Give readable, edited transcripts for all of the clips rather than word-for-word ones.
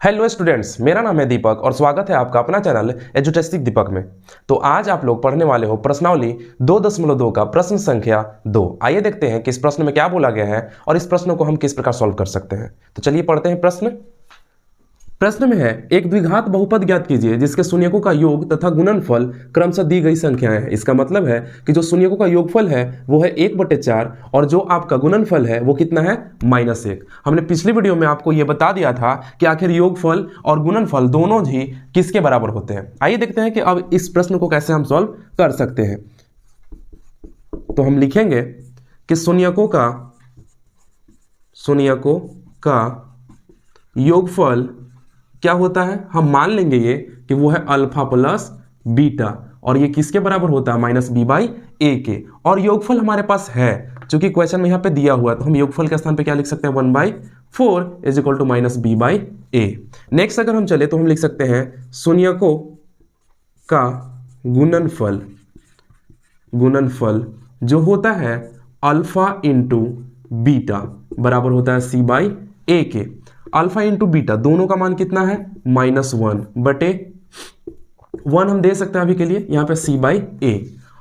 Hello students, मेरा नाम है दीपक और स्वागत है आपका अपना चैनल एजुटेस्टिक दीपक में। तो आज आप लोग पढ़ने वाले हो प्रश्नावली 2.2 का प्रश्न संख्या 2। आइए देखते हैं कि इस प्रश्न में क्या बोला गया है और इस प्रश्न को हम किस प्रकार सॉल्व कर सकते हैं। तो चलिए पढ़ते हैं प्रश्न में है एक द्विघात बहुपद ज्ञात कीजिए जिसके शून्यकों का योग तथा गुणनफल क्रमशः दी गई संख्याएं हैं। इसका मतलब है कि जो शून्यकों का योगफल है वो है 1/4 और जो आपका गुणनफल है वो कितना है -1। हमने पिछली वीडियो में आपको ये बता दिया था कि आखिर योगफल और गुणनफल दोनों ही किसके बराबर होते हैं। आइए देखते हैं कि अब इस प्रश्न को कैसे हम सॉल्व कर सकते हैं। तो हम लिखेंगे कि शून्यकों का योगफल क्या होता है। हम मान लेंगे ये कि वो है अल्फा प्लस बीटा और ये किसके बराबर होता है -b/a के। और योगफल हमारे पास है क्योंकि क्वेश्चन में यहाँ पे दिया हुआ है, तो हम योगफल के स्थान पे क्या लिख सकते हैं 1/4 is equal to -b/a। Next अगर हम चले तो हम लिख सकते हैं शून्यकों का गुणनफल जो होता है अल्फा इंटू बीटा बराबर होता है c/a के। अल्फा इंटू बीटा दोनों का मान कितना है -1/1 हम दे सकते हैं अभी के लिए यहाँ पे c/a।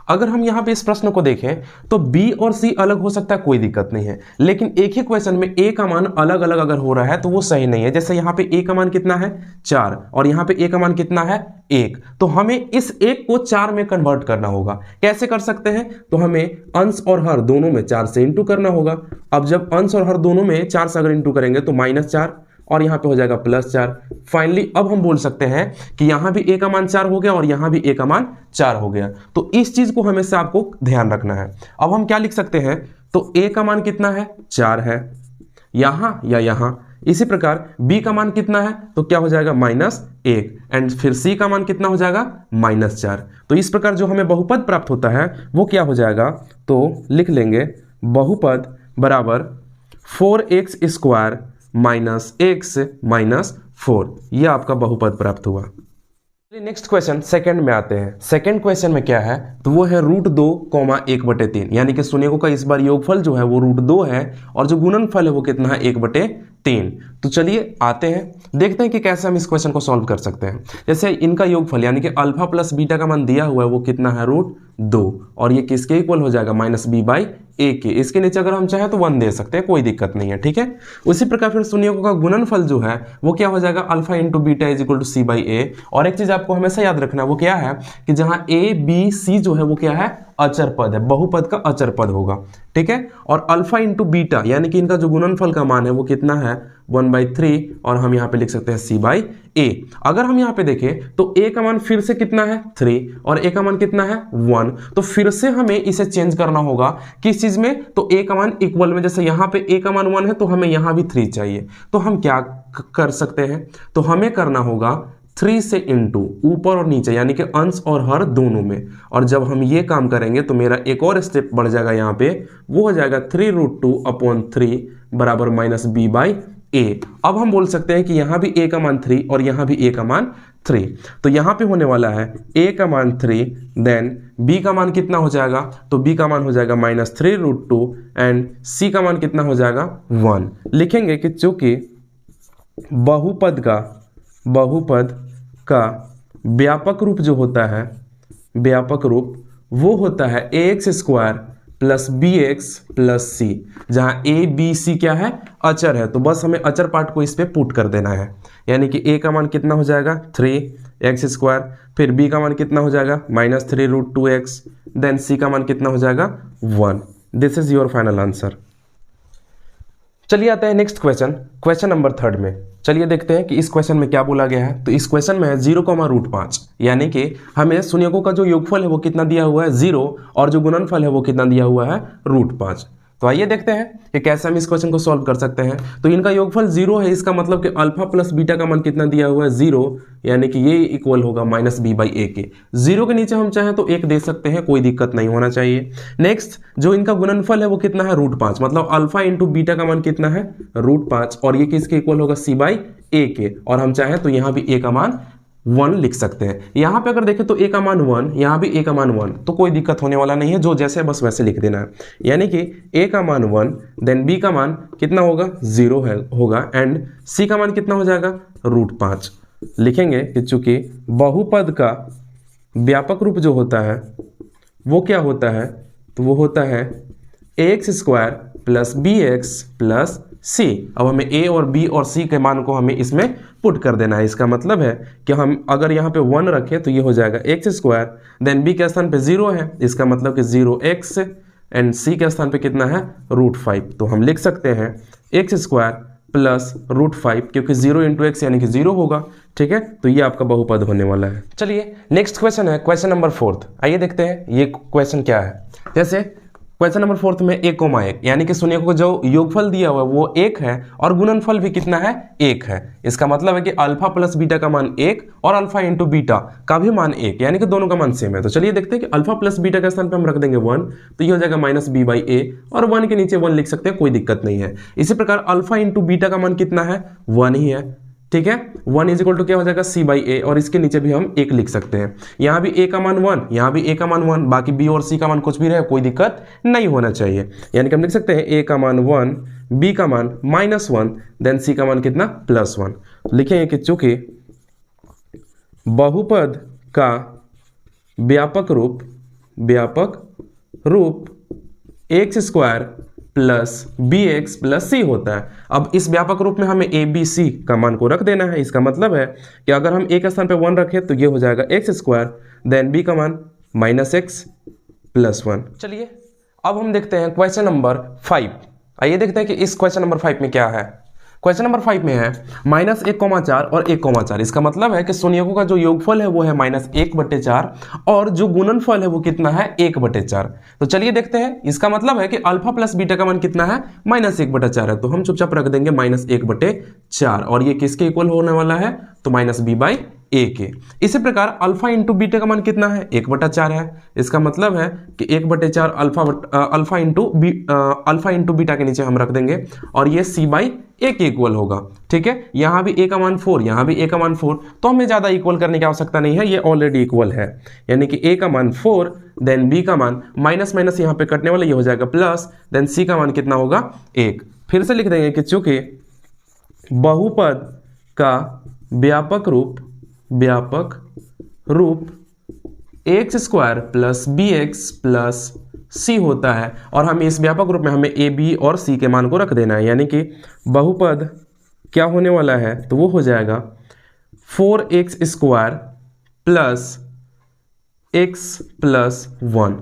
अगर हम यहाँ पे इस प्रश्न को देखें तो b और c अलग हो सकता है, कोई दिक्कत नहीं है, लेकिन एक ही क्वेश्चन में a का मान अलग अलग अगर हो रहा है तो वो सही नहीं है। जैसे यहाँ पे a का मान कितना है 4 और यहाँ पे a का मान कितना है 1, तो हमें इस 1 को 4 में कन्वर्ट करना होगा। कैसे कर सकते हैं? तो हमें अंश और हर दोनों में 4 से इंटू करना होगा। अब जब अंश और हर दोनों में 4 से अगर इंटू करेंगे तो -4 और यहाँ पे हो जाएगा +4। फाइनली अब हम बोल सकते हैं कि यहाँ भी a का मान 4 हो गया और यहाँ भी a का मान 4 हो गया। तो इस चीज को हमेशा आपको ध्यान रखना है। अब हम क्या लिख सकते हैं? तो a का मान कितना है 4 है यहाँ या यहाँ। इसी प्रकार b का मान कितना है तो क्या हो जाएगा -1 एंड फिर c का मान कितना हो जाएगा -4। तो इस प्रकार जो हमें बहुपद प्राप्त होता है वो क्या हो जाएगा, तो लिख लेंगे बहुपद बराबर 4x² -x -4। ये आपका बहुपद प्राप्त हुआ। नेक्स्ट क्वेश्चन सेकंड में आते हैं। सेकंड क्वेश्चन में क्या है तो वो है √2, 1/3 यानी कि शून्यकों का इस बार योगफल जो है वो √2 है और जो गुणनफल है वो कितना है 1/3। तो चलिए आते हैं देखते हैं कि कैसे हम इस क्वेश्चन को सॉल्व कर सकते हैं। जैसे इनका योगफल यानी कि अल्फा प्लस बीटा का मान दिया हुआ है वो कितना है √2 और ये किसके इक्वल हो जाएगा -b/a के। इसके नीचे अगर हम चाहें तो 1 दे सकते हैं, कोई दिक्कत नहीं है, ठीक है। उसी प्रकार फिर शून्यकों का गुणनफल जो है वो क्या हो जाएगा alpha into beta is equal to c/a। और एक चीज आपको हमेशा याद रखना है वो क्या है कि जहां a b c जो है वो क्या है अचर पद है, बहुपद का अचर पद होगा, ठीक है। और अल्फा इंटू बीटा यानी कि इनका जो गुणनफल का मान है वो कितना है 1/3 और हम यहाँ पे लिख सकते हैं c/a। अगर हम यहाँ पे देखें तो a का मान फिर से कितना है 3 और a का मान कितना है 1, तो फिर से हमें इसे चेंज करना होगा किस चीज में, तो a का मान इक्वल में। जैसे यहाँ पे a का मान 1 है तो हमें यहाँ भी 3 चाहिए, तो हम क्या कर सकते हैं, तो हमें करना होगा 3 से इंटू ऊपर और नीचे यानी कि अंश और हर दोनों में। और जब हम ये काम करेंगे तो मेरा एक और स्टेप बढ़ जाएगा, यहाँ पे वो हो जाएगा 3√2/3 बराबर -b/a। अब हम बोल सकते हैं कि यहाँ भी a का मान 3 और यहाँ भी a का मान 3, तो यहाँ पे होने वाला है a का मान 3 देन b का मान कितना हो जाएगा, तो b का मान हो जाएगा -3√2 एंड c का मान कितना हो जाएगा 1। लिखेंगे कि चूंकि बहुपद का व्यापक रूप जो होता है, व्यापक रूप वो होता है ax² + bx + c, जहां a b c क्या है अचर है। तो बस हमें अचर पार्ट को इस पे पुट कर देना है, यानी कि a का मान कितना हो जाएगा 3x², फिर b का मान कितना हो जाएगा -3√2x, देन c का मान कितना हो जाएगा 1। This is your final answer. चलिए आते हैं नेक्स्ट क्वेश्चन नंबर 3 में। चलिए देखते हैं कि इस क्वेश्चन में क्या बोला गया है। तो इस क्वेश्चन में है 0,5 यानी कि हमें शून्यकों का जो योगफल है वो कितना दिया हुआ है 0 और जो गुणनफल है वो कितना दिया हुआ है √5। तो आइए देखते हैं कि कैसे हम इस क्वेश्चन को सॉल्व कर सकते हैं। तो इनका योगफल 0 है, इसका मतलब कि अल्फा प्लस बीटा का मान कितना दिया हुआ है 0, यानी कि ये इक्वल होगा -b/a के। 0 के नीचे हम चाहें तो 1 दे सकते हैं, कोई दिक्कत नहीं होना चाहिए। नेक्स्ट जो इनका गुणनफल है वो कितना है √5, मतलब अल्फा इंटू बीटा का मान कितना है √5 और ये किसके इक्वल होगा c/a के। और हम चाहें तो यहाँ भी a का मान 1 लिख सकते हैं। यहाँ पे अगर देखें तो a का मान 1, यहाँ भी a का मान 1, तो कोई दिक्कत होने वाला नहीं है, जो जैसे बस वैसे लिख देना है। यानी कि a का मान 1 देन b का मान कितना होगा 0 है होगा एंड c का मान कितना हो जाएगा √5 लिखेंगे कि चूंकि बहुपद का व्यापक रूप जो होता है वो क्या होता है, तो वो होता है ax² + bx + c। अब हमें a और b और c के मान को हमें इसमें पुट कर देना है। इसका मतलब है कि हम अगर यहाँ पे 1 रखें तो ये हो जाएगा x², देन b के स्थान पे 0 है, इसका मतलब कि 0x एंड c के स्थान पे कितना है √5। तो हम लिख सकते हैं x² + √5 क्योंकि 0 × x यानी कि 0 होगा। ठीक है, तो ये आपका बहुपद होने वाला है। चलिए नेक्स्ट क्वेश्चन है क्वेश्चन नंबर 4। आइए देखते हैं ये क्वेश्चन क्या है। जैसे क्वेश्चन नंबर 4 में 1,1 यानी कि सुनिए को जो योगफल दिया हुआ है वो 1 है और गुणनफल भी कितना है 1 है। इसका मतलब है कि अल्फा प्लस बीटा का मान 1 और अल्फा इंटू बीटा का भी मान 1 यानी कि दोनों का मान सेम है। तो चलिए देखते हैं कि अल्फा प्लस बीटा के स्थान पे हम रख देंगे 1, तो ये हो जाएगा -b/a और 1 के नीचे 1 लिख सकते हैं, कोई दिक्कत नहीं है। इसी प्रकार अल्फा इंटू बीटा का मान कितना है 1 ही है। ठीक है, 1 = क्या हो जाएगा c/a और इसके नीचे भी हम 1 लिख सकते हैं। यहाँ भी a का मान 1, यहाँ भी a का मान 1, बाकी b और c का मान कुछ भी रहे कोई दिक्कत नहीं होना चाहिए। यानी कि हम लिख सकते हैं a का मान 1, b का मान -1, देन c का मान कितना +1। लिखेंगे कि चूंकि बहुपद का व्यापक रूप x² + bx + c होता है। अब इस व्यापक रूप में हमें a b c का मान को रख देना है। इसका मतलब है कि अगर हम a के स्थान पे 1 रखें तो ये हो जाएगा x², देन b का मान -x + 1। चलिए अब हम देखते हैं क्वेश्चन नंबर 5। आइए देखते हैं कि इस क्वेश्चन नंबर 5 में क्या है। क्वेश्चन नंबर 5 में है -1,4 और 1,4। इसका मतलब है कि शून्यकों का जो योगफल है वो है -1/4 और जो गुणनफल है वो कितना है 1/4। तो चलिए देखते हैं। इसका मतलब है कि अल्फा प्लस बीटा का मान कितना है -1/4 है, तो हम चुपचाप रख देंगे -1/4 और ये किसके इक्वल होने वाला है, तो -b/a के। इसी प्रकार अल्फा इंटू बीटा का मान कितना है 1/4 है। इसका मतलब है कि 1/4 अल्फा इंटू बीटा के नीचे हम रख देंगे और ये c/a के इक्वल होगा। ठीक है, यहाँ भी a का मान 4, यहाँ भी a का मान 4, तो हमें ज़्यादा इक्वल करने की आवश्यकता नहीं है, ये ऑलरेडी इक्वल है। यानी कि a का मान 4, देन b का मान माइनस यहाँ पे कटने वाला, ये हो जाएगा प्लस, देन c का मान कितना होगा 1। फिर से लिख देंगे कि चूंकि बहुपद का व्यापक रूप x² + bx + c होता है और हमें इस व्यापक रूप में हमें a b और c के मान को रख देना है। यानी कि बहुपद क्या होने वाला है, तो वो हो जाएगा 4x² + x + 1,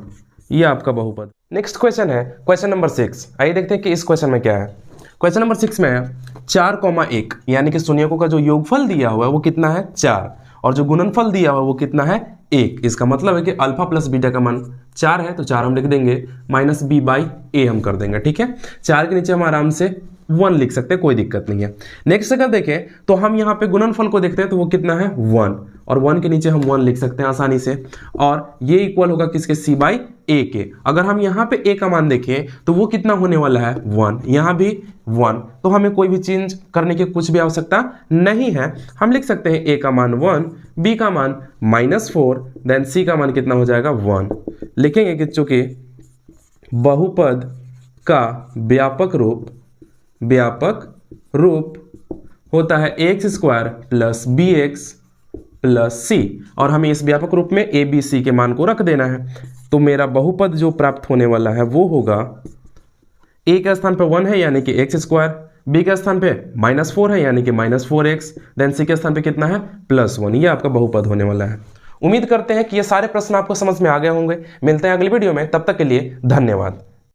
ये आपका बहुपद। नेक्स्ट क्वेश्चन है क्वेश्चन नंबर 6। आइए देखते हैं कि इस क्वेश्चन में क्या है। क्वेश्चन नंबर 6 में है 4,1 यानी कि शून्यकों का जो योगफल दिया हुआ है वो कितना है 4 और जो गुणनफल दिया हुआ है वो कितना है 1। इसका मतलब है कि अल्फा प्लस बीटा का मान 4 है, तो 4 हम लिख देंगे -b/a हम कर देंगे। ठीक है, 4 के नीचे हम आराम से 1 लिख सकते हैं, कोई दिक्कत नहीं है। नेक्स्ट अगर देखें तो हम यहाँ पे गुणनफल को देखते हैं तो वो कितना है 1 और 1 के नीचे हम 1 लिख सकते हैं आसानी से और ये इक्वल होगा किसके c/a के। अगर हम यहाँ पे a का मान देखें तो वो कितना होने वाला है 1, यहाँ भी 1, तो हमें कोई भी चेंज करने की कुछ भी आवश्यकता नहीं है। हम लिख सकते हैं a का मान 1, b का मान -4, देन c का मान कितना हो जाएगा 1। लिखेंगे कि चूंकि बहुपद का व्यापक रूप होता है x² + bx + c और हमें इस व्यापक रूप में a b c के मान को रख देना है। तो मेरा बहुपद जो प्राप्त होने वाला है वो होगा a के स्थान पे 1 है यानी कि x², b के स्थान पे -4 है यानी कि -4x, देन c के स्थान पे कितना है +1, ये आपका बहुपद होने वाला है। उम्मीद करते हैं कि ये सारे प्रश्न आपको समझ में आ गए होंगे। मिलते हैं अगली वीडियो में, तब तक के लिए धन्यवाद।